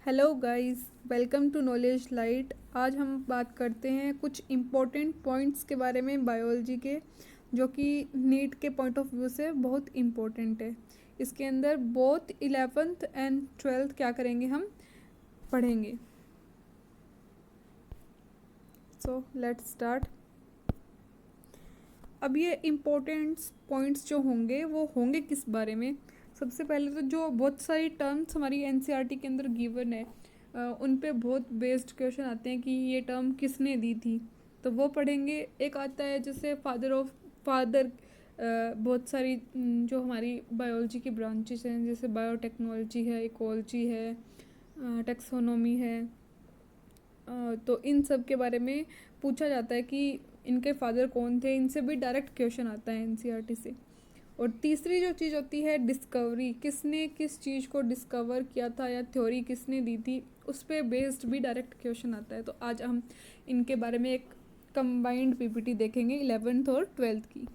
Hello guys, welcome to Knowledge Light. आज हम बात करते हैं कुछ इम्पोर्टेंट पॉइंट्स के बारे में बायोलॉजी के, जो कि नीट के पॉइंट ऑफ व्यू से बहुत इम्पोर्टेंट है। इसके अंदर बोथ 11th एंड 12th क्या करेंगे, हम पढ़ेंगे। So let's start. अब ये इम्पोर्टेंट पॉइंट्स जो होंगे वो होंगे किस बारे में। सबसे पहले तो जो बहुत सारी टर्म्स हमारी एनसीईआरटी के अंदर गिवन है, उन पे बहुत बेस्ड क्वेश्चन आते हैं कि ये टर्म किसने दी थी, तो वो पढ़ेंगे। एक आता है जैसे फादर, बहुत सारी जो हमारी बायोलॉजी की ब्रांचेस हैं, जैसे बायोटेक्नोलॉजी है, इकोलॉजी है, टेक्सोनोमी है, तो इन सब के बारे में पूछा जाता है कि इनके फादर कौन थे। इनसे भी डायरेक्ट क्वेश्चन आता है एनसीईआरटी से। और तीसरी जो चीज़ होती है डिस्कवरी, किसने किस चीज़ को डिस्कवर किया था या थ्योरी किसने दी थी, उस पर बेस्ड भी डायरेक्ट क्वेश्चन आता है। तो आज हम इनके बारे में एक कंबाइंड पीपीटी देखेंगे 11th और 12th की।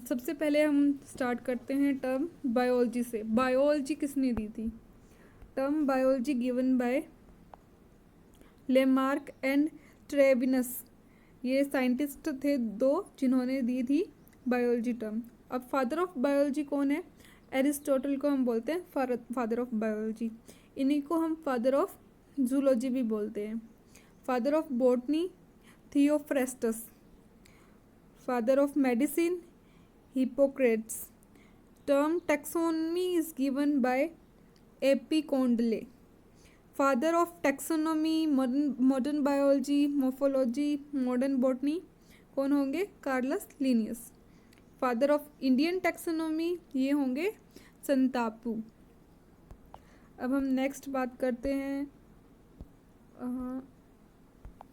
सबसे पहले हम स्टार्ट करते हैं टर्म बायोलॉजी से। बायोलॉजी किसने दी थी? Term biology given by Lamarck and Treviranus. ये साइंटिस्ट थे दो जिन्होंने दी थी बायोलॉजी टर्म। अब फादर ऑफ बायोलॉजी कौन है? एरिस्टोटल को हम बोलते हैं फादर ऑफ बायोलॉजी। इन्हीं को हम फादर ऑफ जूलॉजी भी बोलते हैं। Father of botany Theophrastus. Father of medicine Hippocrates. Term taxonomy is given by AP Candolle. Father of taxonomy, modern biology, morphology, modern botany कौन होंगे? Carolus Linnaeus. Father of Indian taxonomy ये होंगे संतापू। अब हम next बात करते हैं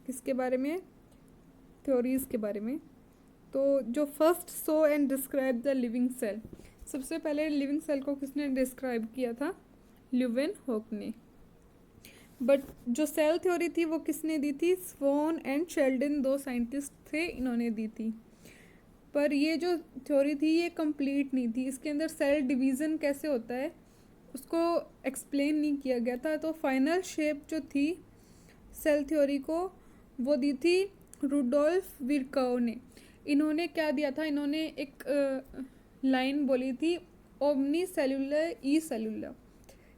किसके बारे में? थ्योरीज के बारे में। तो जो first so and describe the living cell, सबसे पहले लिविंग सेल को किसने डिस्क्राइब किया था? ल्यूवेनहॉक ने। बट जो सेल थ्योरी थी वो किसने दी थी? स्वॉन एंड शेल्डन, दो साइंटिस्ट थे, इन्होंने दी थी। पर ये जो थ्योरी थी ये कंप्लीट नहीं थी। इसके अंदर सेल डिवीज़न कैसे होता है उसको एक्सप्लेन नहीं किया गया था। तो फाइनल शेप जो थी सेल थ्योरी को वो दी थी रुडोल्फ विरकाउ ने। इन्होंने क्या दिया था? इन्होंने एक लाइन बोली थी, ओमनी सेलुलर ई सेलुलर।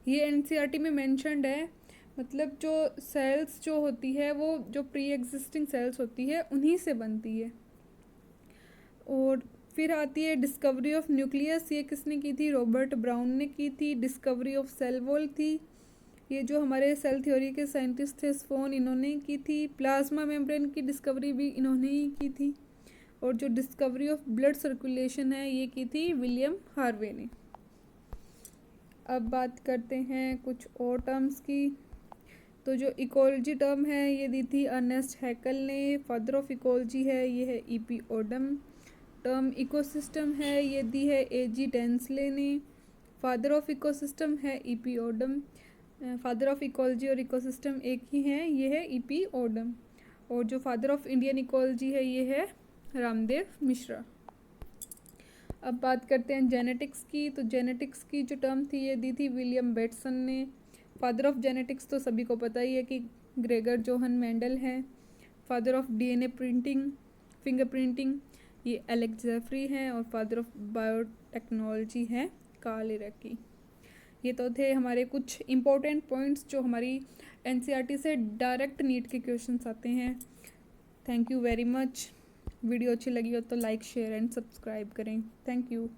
ये एनसीईआरटी में मेंशन्ड है। मतलब जो सेल्स जो होती है वो जो प्री एग्जिस्टिंग सेल्स होती है उन्हीं से बनती है। और फिर आती है डिस्कवरी ऑफ न्यूक्लियस। ये किसने की थी? रॉबर्ट ब्राउन ने की थी। डिस्कवरी ऑफ सेल वॉल थी, ये जो हमारे सेल थ्योरी के साइंटिस्ट थे स्वॉन, इन्होंने की थी। प्लाज्मा मेम्ब्रेन की डिस्कवरी भी इन्होंने ही की थी। और जो डिस्कवरी ऑफ ब्लड सर्कुलेशन है ये की थी विलियम हार्वे ने। अब बात करते हैं कुछ और टर्म्स की। तो जो इकोलॉजी टर्म है ये दी थी अर्नेस्ट हैकल ने। फादर ऑफ इकोलॉजी है ये है ईपी ओडम। टर्म इकोसिस्टम है ये दी है एजी टेंसले ने। फादर ऑफ इकोसिस्टम है EP Odum. Father of ecology और इकोसिस्टम एक ही हैं, ये है ईपी ओडम। और जो फादर ऑफ इंडियन इकोलॉजी है ये है रामदेव मिश्रा। अब बात करते हैं जेनेटिक्स की। तो जेनेटिक्स की जो टर्म थी ये दी थी विलियम बेटसन ने। फादर ऑफ जेनेटिक्स तो सभी को पता ही है कि ग्रेगर जोहन मेंडल हैं। Father of DNA printing, fingerprinting ये एलेक्स जेफरी हैं। और फादर ऑफ बायोटेक्नोलॉजी है कार्ल इरकी। ये तो थे हमारे कुछ इम्पोर्टेंट पॉइंट्स जो हमारी एनसीईआरटी से डायरेक्ट नीट के क्वेश्चंस आते हैं। Thank you very much. Video अच्छी लगी हो तो लाइक शेयर एंड सब्सक्राइब करें। Thank you.